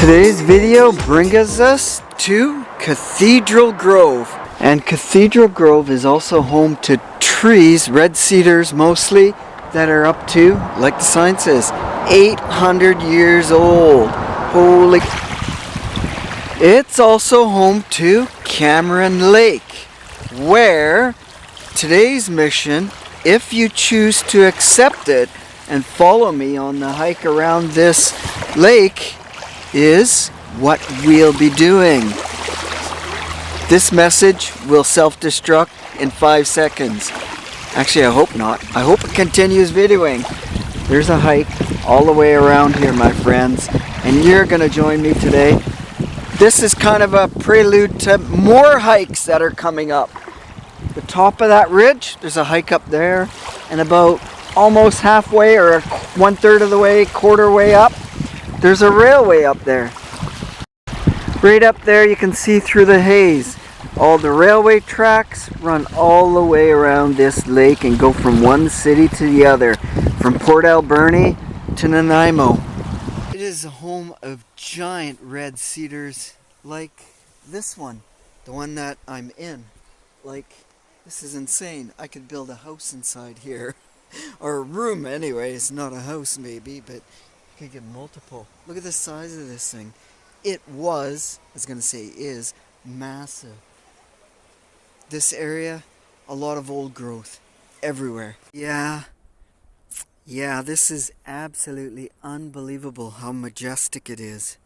Today's video brings us to Cathedral Grove. And Cathedral Grove is also home to trees, red cedars mostly, that are up to, like the sign says, 800 years old. Holy... It's also home to Cameron Lake, where today's mission, if you choose to accept it and follow me on the hike around this lake, is what we'll be doing. This message will self-destruct in 5 seconds. Actually, I hope not. I hope it continues videoing. There's a hike all the way around here, my friends, and you're gonna join me today. This is kind of a prelude to more hikes that are coming up. The top of that ridge, there's a hike up there, and about almost halfway or 1/3 of the way, quarter way up, there's a railway up there. Right up there you can see through the haze. All the railway tracks run all the way around this lake and go from one city to the other, from Port Alberni to Nanaimo. It is a home of giant red cedars like this one, the one that I'm in. Like, this is insane. I could build a house inside here. Or a room anyways, not a house maybe, but you could get multiple. Look at the size of this thing. It was, I was going to say is, massive. This area, a lot of old growth everywhere. Yeah, this is absolutely unbelievable how majestic it is.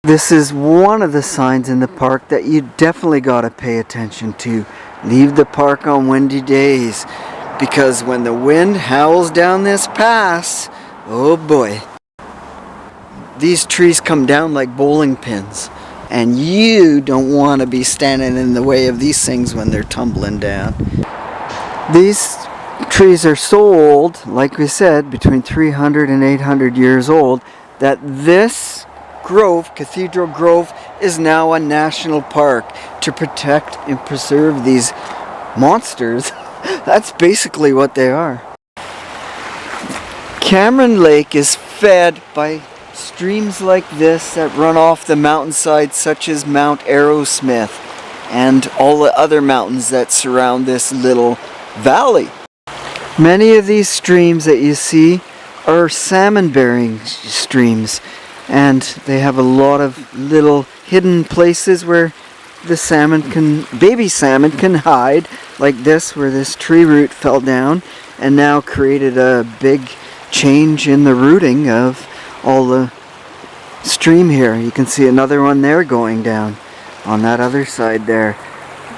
This is one of the signs in the park that you definitely got to pay attention to. Leave the park on windy days, because when the wind howls down this pass, oh boy. These trees come down like bowling pins, and you don't want to be standing in the way of these things when they're tumbling down. These trees are so old, like we said, between 300 and 800 years old, that this grove, Cathedral Grove, is now a national park to protect and preserve these monsters. That's basically what they are. Cameron Lake is fed by streams like this that run off the mountainside, such as Mount Arrowsmith and all the other mountains that surround this little valley. Many of these streams that you see are salmon-bearing streams, and they have a lot of little hidden places where the baby salmon can hide, like this, where this tree root fell down and now created a big change in the rooting of all the stream here. You can see another one there going down on that other side there.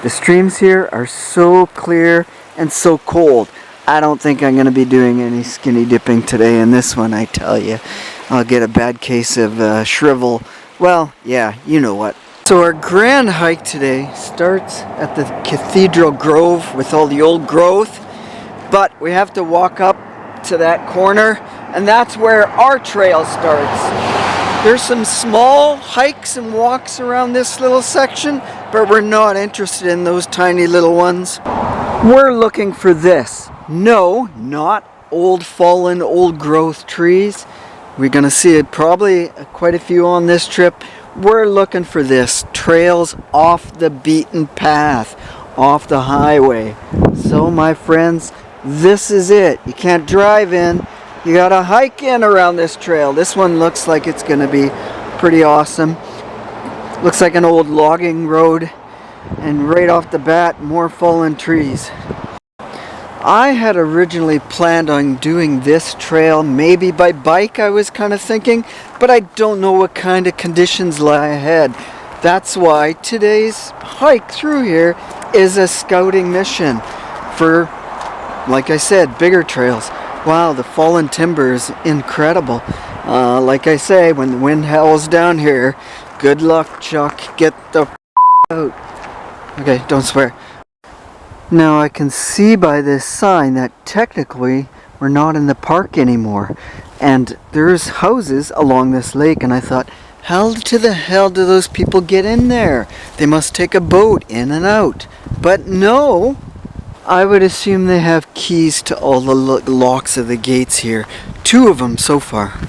The streams here are so clear and so cold. I don't think I'm going to be doing any skinny dipping today in this one, I tell you. I'll get a bad case of shrivel. Well, yeah, you know what. So our grand hike today starts at the Cathedral Grove with all the old growth, but we have to walk up to that corner, and that's where our trail starts. There's some small hikes and walks around this little section, but we're not interested in those tiny little ones. We're looking for this. No, not old fallen, old growth trees. We're going to see it probably quite a few on this trip. We're looking for this. Trails off the beaten path, off the highway. So my friends, this is it. You can't drive in. You gotta hike in around this trail. This one looks like it's gonna be pretty awesome. Looks like an old logging road, and right off the bat, more fallen trees. I had originally planned on doing this trail maybe by bike, I was kind of thinking, but I don't know what kind of conditions lie ahead. That's why today's hike through here is a scouting mission for, like I said, bigger trails. Wow, the fallen timber is incredible. Like I say, when the wind howls down here, good luck, Chuck. Get the out. Okay, don't swear. Now I can see by this sign that technically we're not in the park anymore. And there's houses along this lake, and I thought, how to the hell do those people get in there? They must take a boat in and out. But no, I would assume they have keys to all the locks of the gates here. 2 of them so far.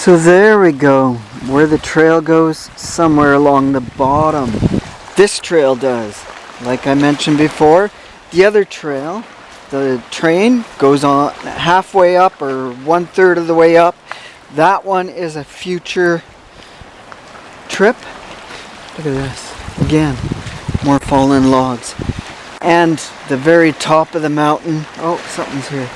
So there we go. where the trail goes somewhere along the bottom. This trail does. Like I mentioned before, the other trail, the train goes on halfway up or 1/3 of the way up. That one is a future trip. Look at this. Again, more fallen logs. And the very top of the mountain. Oh, something's here.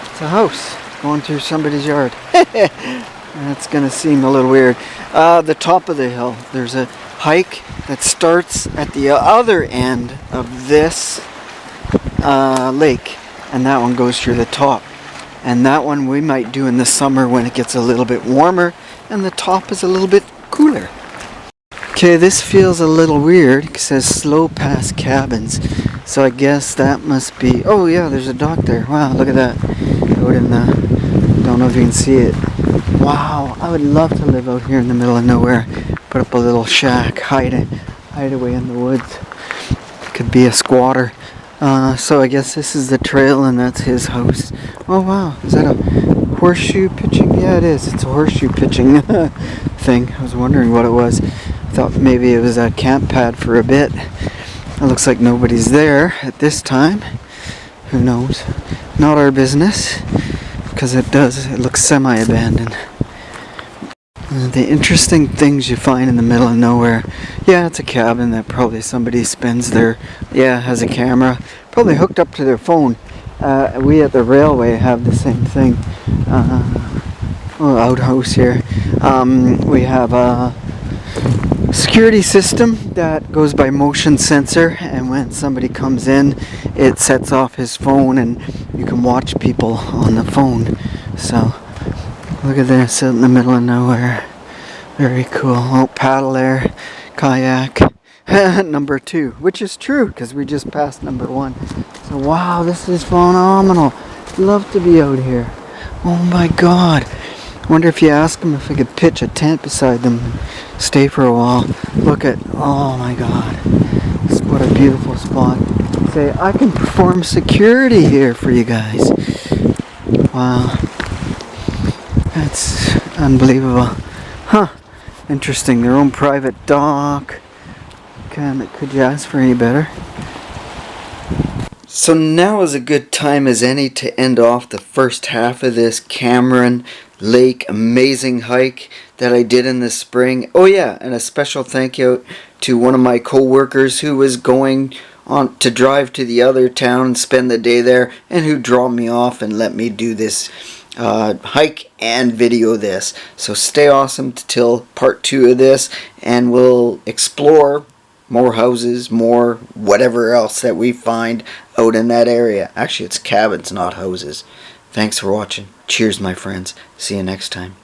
It's a house going through somebody's yard. That's gonna seem a little weird. The top of the hill, there's a hike that starts at the other end of this lake, and that one goes through the top. And that one we might do in the summer when it gets a little bit warmer and the top is a little bit cooler. Okay, this feels a little weird. It says slow past cabins. So I guess that must be... Oh yeah, there's a dock there. Wow, look at that. Out in the... Don't know if you can see it. Wow, I would love to live out here in the middle of nowhere. Put up a little shack, hide away in the woods. Could be a squatter. So I guess this is the trail and that's his house. Oh wow, is that a horseshoe pitching? Yeah, it is. It's a horseshoe pitching thing. I was wondering what it was. I thought maybe it was a camp pad for a bit. It looks like nobody's there at this time. Who knows? Not our business, because it looks semi-abandoned. The interesting things you find in the middle of nowhere. Yeah, it's a cabin that probably somebody spends their... Yeah, has a camera. Probably hooked up to their phone. We at the railway have the same thing. Outhouse here. We have a security system that goes by motion sensor, and when somebody comes in, it sets off his phone and you can watch people on the phone. So look at this out in the middle of nowhere. Very cool. Oh, paddle there, kayak. Number 2, which is true because we just passed number 1. So wow, this is phenomenal. Love to be out here. Oh my god. Wonder if you ask them if I could pitch a tent beside them and stay for a while. Look at, oh my god. What a beautiful spot. Say, I can perform security here for you guys. Wow. That's unbelievable. Huh. Interesting. Their own private dock. Could you ask for any better? So now is a good time as any to end off the first half of this Cameron Lake amazing hike that I did in the spring. Oh yeah, and a special thank you to one of my co-workers who was going on to drive to the other town and spend the day there, and who dropped me off and let me do this hike and video this. So stay awesome till part 2 of this, and we'll explore more houses, more whatever else that we find out in that area. Actually, it's cabins, not houses. Thanks for watching. Cheers, my friends. See you next time.